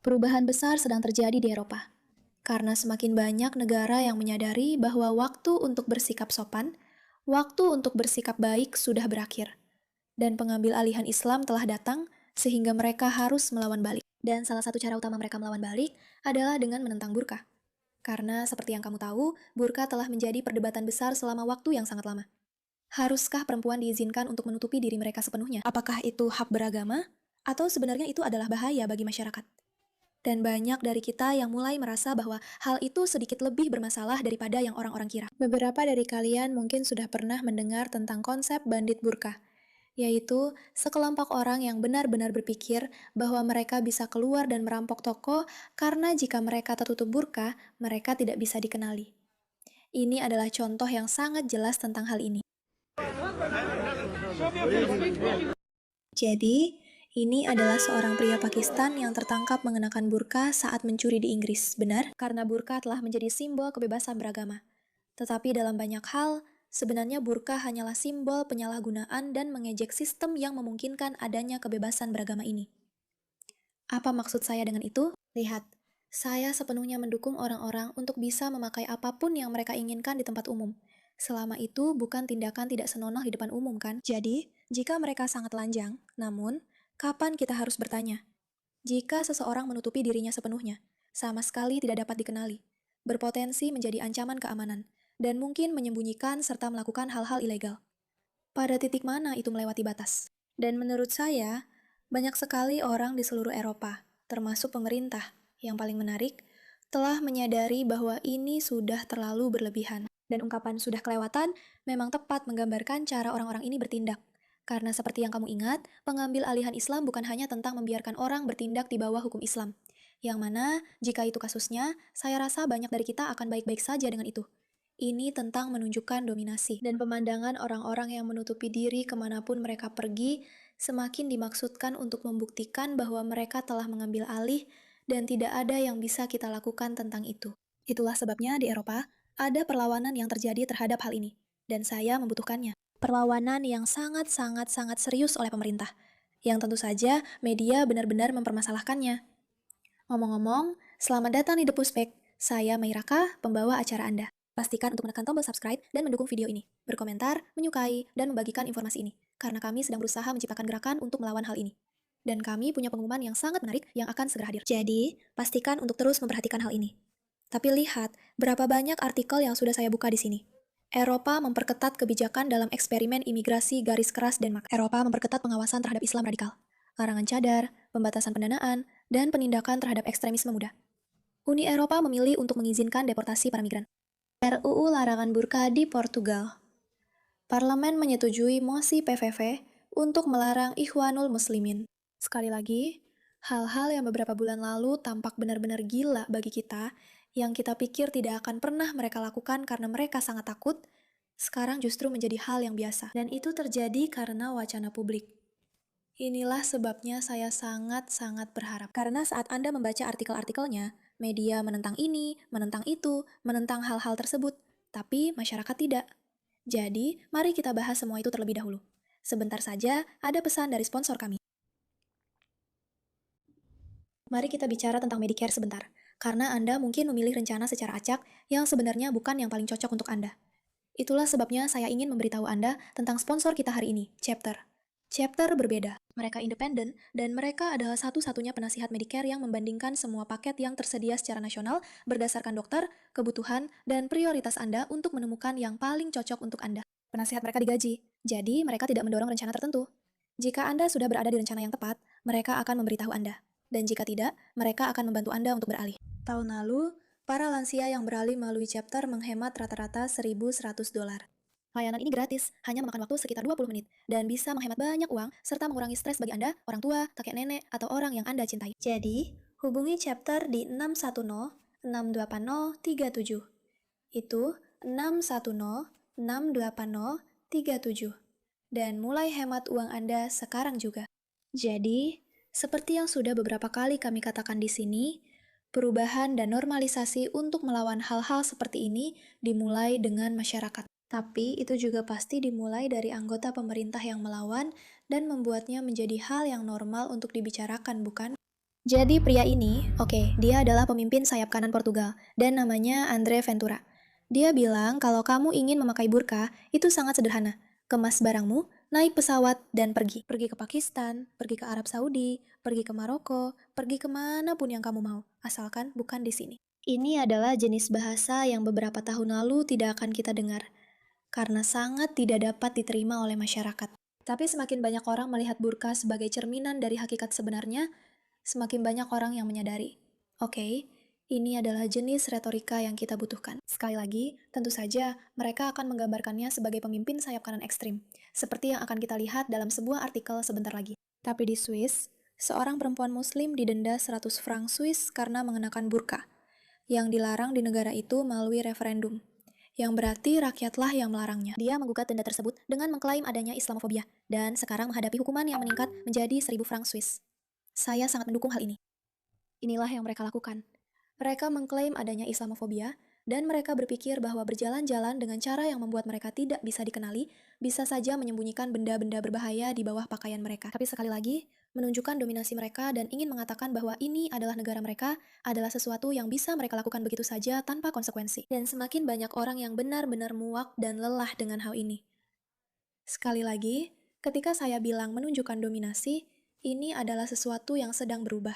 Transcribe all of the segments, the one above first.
Perubahan besar sedang terjadi di Eropa, karena semakin banyak negara yang menyadari bahwa waktu untuk bersikap sopan, waktu untuk bersikap baik sudah berakhir, dan pengambil alihan Islam telah datang sehingga mereka harus melawan balik. Dan salah satu cara utama mereka melawan balik adalah dengan menentang burka. Karena seperti yang kamu tahu, burka telah menjadi perdebatan besar selama waktu yang sangat lama. Haruskah perempuan diizinkan untuk menutupi diri mereka sepenuhnya? Apakah itu hak beragama? Atau sebenarnya itu adalah bahaya bagi masyarakat? Dan banyak dari kita yang mulai merasa bahwa hal itu sedikit lebih bermasalah daripada yang orang-orang kira. Beberapa dari kalian mungkin sudah pernah mendengar tentang konsep bandit burka, yaitu sekelompok orang yang benar-benar berpikir bahwa mereka bisa keluar dan merampok toko karena jika mereka tertutup burka, mereka tidak bisa dikenali. Ini adalah contoh yang sangat jelas tentang hal ini. Jadi, ini adalah seorang pria Pakistan yang tertangkap mengenakan burka saat mencuri di Inggris, benar? Karena burka telah menjadi simbol kebebasan beragama. Tetapi dalam banyak hal, sebenarnya burka hanyalah simbol penyalahgunaan dan mengejek sistem yang memungkinkan adanya kebebasan beragama ini. Apa maksud saya dengan itu? Lihat, saya sepenuhnya mendukung orang-orang untuk bisa memakai apapun yang mereka inginkan di tempat umum. Selama itu bukan tindakan tidak senonoh di depan umum, kan? Jadi, jika mereka sangat telanjang, namun, kapan kita harus bertanya? Jika seseorang menutupi dirinya sepenuhnya, sama sekali tidak dapat dikenali, berpotensi menjadi ancaman keamanan, dan mungkin menyembunyikan serta melakukan hal-hal ilegal. Pada titik mana itu melewati batas? Dan menurut saya, banyak sekali orang di seluruh Eropa, termasuk pemerintah, yang paling menarik, telah menyadari bahwa ini sudah terlalu berlebihan. Dan ungkapan sudah kelewatan memang tepat menggambarkan cara orang-orang ini bertindak. Karena seperti yang kamu ingat, pengambil alihan Islam bukan hanya tentang membiarkan orang bertindak di bawah hukum Islam. Yang mana, jika itu kasusnya, saya rasa banyak dari kita akan baik-baik saja dengan itu. Ini tentang menunjukkan dominasi. Dan pemandangan orang-orang yang menutupi diri kemanapun mereka pergi, semakin dimaksudkan untuk membuktikan bahwa mereka telah mengambil alih dan tidak ada yang bisa kita lakukan tentang itu. Itulah sebabnya di Eropa, ada perlawanan yang terjadi terhadap hal ini, dan saya membutuhkannya. Perlawanan yang sangat-sangat-sangat serius oleh pemerintah, yang tentu saja media benar-benar mempermasalahkannya. Ngomong-ngomong, selamat datang di The Pushback. Saya Mairaka, pembawa acara Anda. Pastikan untuk menekan tombol subscribe dan mendukung video ini, berkomentar, menyukai, dan membagikan informasi ini, karena kami sedang berusaha menciptakan gerakan untuk melawan hal ini. Dan kami punya pengumuman yang sangat menarik yang akan segera hadir. Jadi, pastikan untuk terus memperhatikan hal ini. Tapi lihat, berapa banyak artikel yang sudah saya buka di sini. Eropa memperketat kebijakan dalam eksperimen imigrasi garis keras Denmark. Eropa memperketat pengawasan terhadap Islam radikal, larangan cadar, pembatasan pendanaan, dan penindakan terhadap ekstremisme muda. Uni Eropa memilih untuk mengizinkan deportasi para migran. RUU Larangan Burka di Portugal. Parlemen menyetujui mosi PVV untuk melarang Ikhwanul Muslimin. Sekali lagi, hal-hal yang beberapa bulan lalu tampak benar-benar gila bagi kita, yang kita pikir tidak akan pernah mereka lakukan karena mereka sangat takut, sekarang justru menjadi hal yang biasa. Dan itu terjadi karena wacana publik. Inilah sebabnya saya sangat-sangat berharap. Karena saat Anda membaca artikel-artikelnya, media menentang ini, menentang itu, menentang hal-hal tersebut, tapi masyarakat tidak. Jadi, mari kita bahas semua itu terlebih dahulu. Sebentar saja, ada pesan dari sponsor kami. Mari kita bicara tentang Medicare sebentar, karena Anda mungkin memilih rencana secara acak yang sebenarnya bukan yang paling cocok untuk Anda. Itulah sebabnya saya ingin memberitahu Anda tentang sponsor kita hari ini, Chapter. Chapter berbeda. Mereka independen, dan mereka adalah satu-satunya penasihat Medicare yang membandingkan semua paket yang tersedia secara nasional berdasarkan dokter, kebutuhan, dan prioritas Anda untuk menemukan yang paling cocok untuk Anda. Penasihat mereka digaji, jadi mereka tidak mendorong rencana tertentu. Jika Anda sudah berada di rencana yang tepat, mereka akan memberitahu Anda. Dan jika tidak, mereka akan membantu Anda untuk beralih. Tahun lalu, para lansia yang beralih melalui Chapter menghemat rata-rata $1.100. Layanan ini gratis, hanya memakan waktu sekitar 20 menit, dan bisa menghemat banyak uang, serta mengurangi stres bagi Anda, orang tua, kakek nenek, atau orang yang Anda cintai. Jadi, hubungi Chapter di 610-680-37. Itu 610-680-37. Dan mulai hemat uang Anda sekarang juga. Jadi, seperti yang sudah beberapa kali kami katakan di sini, perubahan dan normalisasi untuk melawan hal-hal seperti ini dimulai dengan masyarakat. Tapi itu juga pasti dimulai dari anggota pemerintah yang melawan dan membuatnya menjadi hal yang normal untuk dibicarakan, bukan? Jadi pria ini, oke, dia adalah pemimpin sayap kanan Portugal, dan namanya André Ventura. Dia bilang kalau kamu ingin memakai burka, itu sangat sederhana. Kemas barangmu, naik pesawat, dan pergi. Pergi ke Pakistan, pergi ke Arab Saudi, pergi ke Maroko, pergi kemana pun yang kamu mau, asalkan bukan di sini. Ini adalah jenis bahasa yang beberapa tahun lalu tidak akan kita dengar, karena sangat tidak dapat diterima oleh masyarakat. Tapi semakin banyak orang melihat burka sebagai cerminan dari hakikat sebenarnya, semakin banyak orang yang menyadari. Oke, ini adalah jenis retorika yang kita butuhkan. Sekali lagi, tentu saja mereka akan menggambarkannya sebagai pemimpin sayap kanan ekstrim, seperti yang akan kita lihat dalam sebuah artikel sebentar lagi. Tapi di Swiss, seorang perempuan muslim didenda 100 franc Swiss karena mengenakan burka, yang dilarang di negara itu melalui referendum, yang berarti rakyatlah yang melarangnya. Dia menggugat denda tersebut dengan mengklaim adanya Islamofobia, dan sekarang menghadapi hukuman yang meningkat menjadi 1000 franc Swiss. Saya sangat mendukung hal ini. Inilah yang mereka lakukan. Mereka mengklaim adanya Islamofobia, dan mereka berpikir bahwa berjalan-jalan dengan cara yang membuat mereka tidak bisa dikenali, bisa saja menyembunyikan benda-benda berbahaya di bawah pakaian mereka. Tapi sekali lagi, menunjukkan dominasi mereka dan ingin mengatakan bahwa ini adalah negara mereka adalah sesuatu yang bisa mereka lakukan begitu saja tanpa konsekuensi. Dan semakin banyak orang yang benar-benar muak dan lelah dengan hal ini. Sekali lagi, ketika saya bilang menunjukkan dominasi, ini adalah sesuatu yang sedang berubah.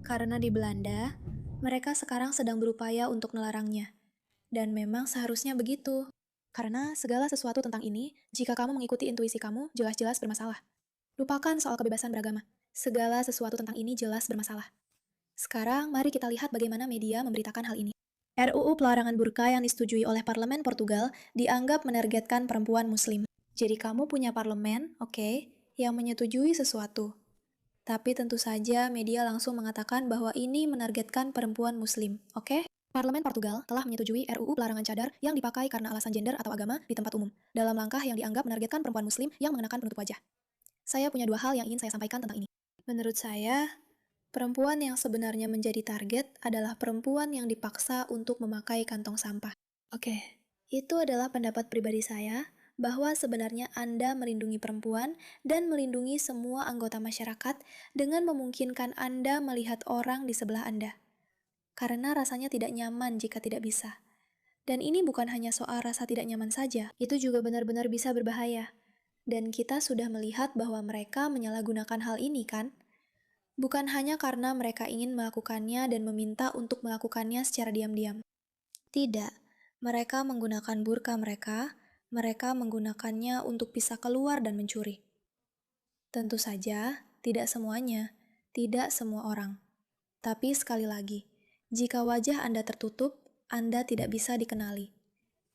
Karena di Belanda, mereka sekarang sedang berupaya untuk melarangnya. Dan memang seharusnya begitu. Karena segala sesuatu tentang ini, jika kamu mengikuti intuisi kamu, jelas-jelas bermasalah. Lupakan soal kebebasan beragama. Segala sesuatu tentang ini jelas bermasalah. Sekarang, mari kita lihat bagaimana media memberitakan hal ini. RUU pelarangan burka yang disetujui oleh Parlemen Portugal dianggap menargetkan perempuan muslim. Jadi kamu punya parlemen, oke, yang menyetujui sesuatu. Tapi tentu saja media langsung mengatakan bahwa ini menargetkan perempuan muslim, oke? Parlemen Portugal telah menyetujui RUU pelarangan cadar yang dipakai karena alasan gender atau agama di tempat umum, dalam langkah yang dianggap menargetkan perempuan muslim yang mengenakan penutup wajah. Saya punya dua hal yang ingin saya sampaikan tentang ini. Menurut saya, perempuan yang sebenarnya menjadi target adalah perempuan yang dipaksa untuk memakai kantong sampah. Oke, itu adalah pendapat pribadi saya, bahwa sebenarnya Anda melindungi perempuan dan melindungi semua anggota masyarakat dengan memungkinkan Anda melihat orang di sebelah Anda. Karena rasanya tidak nyaman jika tidak bisa. Dan ini bukan hanya soal rasa tidak nyaman saja, itu juga benar-benar bisa berbahaya. Dan kita sudah melihat bahwa mereka menyalahgunakan hal ini, kan? Bukan hanya karena mereka ingin melakukannya dan meminta untuk melakukannya secara diam-diam. Tidak, mereka menggunakan burka mereka menggunakannya untuk bisa keluar dan mencuri. Tentu saja, tidak semuanya, tidak semua orang. Tapi sekali lagi, jika wajah Anda tertutup, Anda tidak bisa dikenali.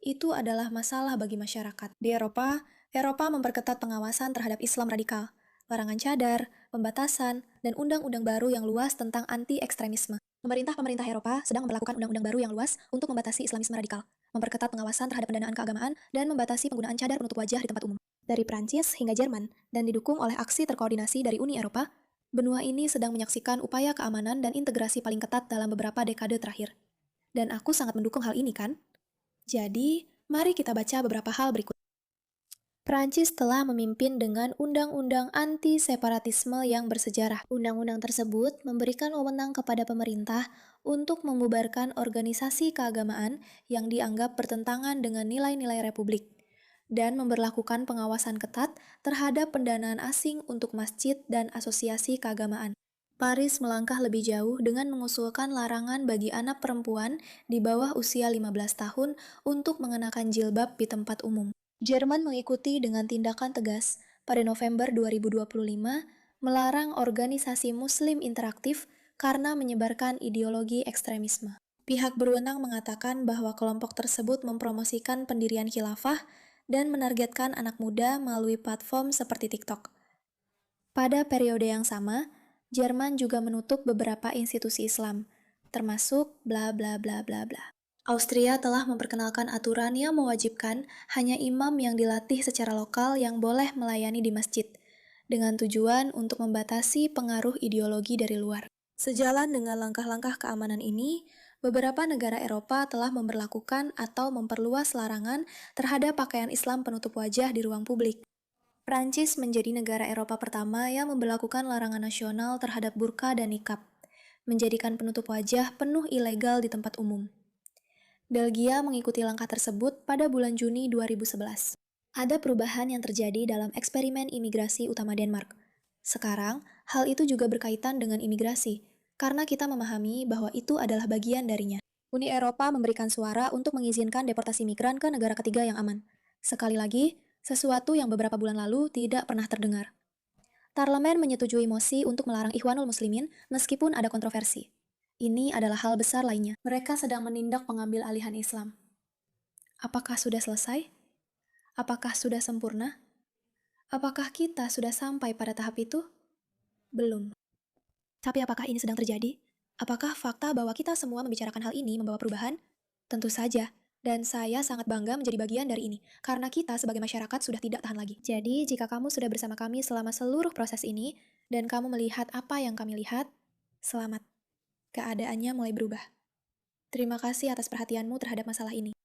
Itu adalah masalah bagi masyarakat. Di Eropa memperketat pengawasan terhadap Islam radikal, larangan cadar, pembatasan, dan undang-undang baru yang luas tentang anti-ekstremisme. Pemerintah Eropa sedang memperlakukan undang-undang baru yang luas untuk membatasi Islamisme radikal, memperketat pengawasan terhadap pendanaan keagamaan, dan membatasi penggunaan cadar penutup wajah di tempat umum. Dari Prancis hingga Jerman, dan didukung oleh aksi terkoordinasi dari Uni Eropa, benua ini sedang menyaksikan upaya keamanan dan integrasi paling ketat dalam beberapa dekade terakhir. Dan aku sangat mendukung hal ini, kan? Jadi, mari kita baca beberapa hal berikut. Prancis telah memimpin dengan undang-undang anti-separatisme yang bersejarah. Undang-undang tersebut memberikan wewenang kepada pemerintah untuk membubarkan organisasi keagamaan yang dianggap bertentangan dengan nilai-nilai republik, dan memberlakukan pengawasan ketat terhadap pendanaan asing untuk masjid dan asosiasi keagamaan. Paris melangkah lebih jauh dengan mengusulkan larangan bagi anak perempuan di bawah usia 15 tahun untuk mengenakan jilbab di tempat umum. Jerman mengikuti dengan tindakan tegas pada November 2025 melarang organisasi Muslim interaktif karena menyebarkan ideologi ekstremisme. Pihak berwenang mengatakan bahwa kelompok tersebut mempromosikan pendirian khilafah dan menargetkan anak muda melalui platform seperti TikTok. Pada periode yang sama, Jerman juga menutup beberapa institusi Islam, termasuk bla bla bla bla bla. Austria telah memperkenalkan aturan yang mewajibkan hanya imam yang dilatih secara lokal yang boleh melayani di masjid, dengan tujuan untuk membatasi pengaruh ideologi dari luar. Sejalan dengan langkah-langkah keamanan ini, beberapa negara Eropa telah memberlakukan atau memperluas larangan terhadap pakaian Islam penutup wajah di ruang publik. Prancis menjadi negara Eropa pertama yang memberlakukan larangan nasional terhadap burka dan nikab, menjadikan penutup wajah penuh ilegal di tempat umum. Belgia mengikuti langkah tersebut pada bulan Juni 2011. Ada perubahan yang terjadi dalam eksperimen imigrasi utama Denmark. Sekarang, hal itu juga berkaitan dengan imigrasi, karena kita memahami bahwa itu adalah bagian darinya. Uni Eropa memberikan suara untuk mengizinkan deportasi migran ke negara ketiga yang aman. Sekali lagi, sesuatu yang beberapa bulan lalu tidak pernah terdengar. Parlemen menyetujui mosi untuk melarang Ikhwanul Muslimin meskipun ada kontroversi. Ini adalah hal besar lainnya. Mereka sedang menindak pengambil alihan Islam. Apakah sudah selesai? Apakah sudah sempurna? Apakah kita sudah sampai pada tahap itu? Belum. Tapi apakah ini sedang terjadi? Apakah fakta bahwa kita semua membicarakan hal ini membawa perubahan? Tentu saja. Dan saya sangat bangga menjadi bagian dari ini, karena kita sebagai masyarakat sudah tidak tahan lagi. Jadi, jika kamu sudah bersama kami selama seluruh proses ini, dan kamu melihat apa yang kami lihat, selamat. Keadaannya mulai berubah. Terima kasih atas perhatianmu terhadap masalah ini.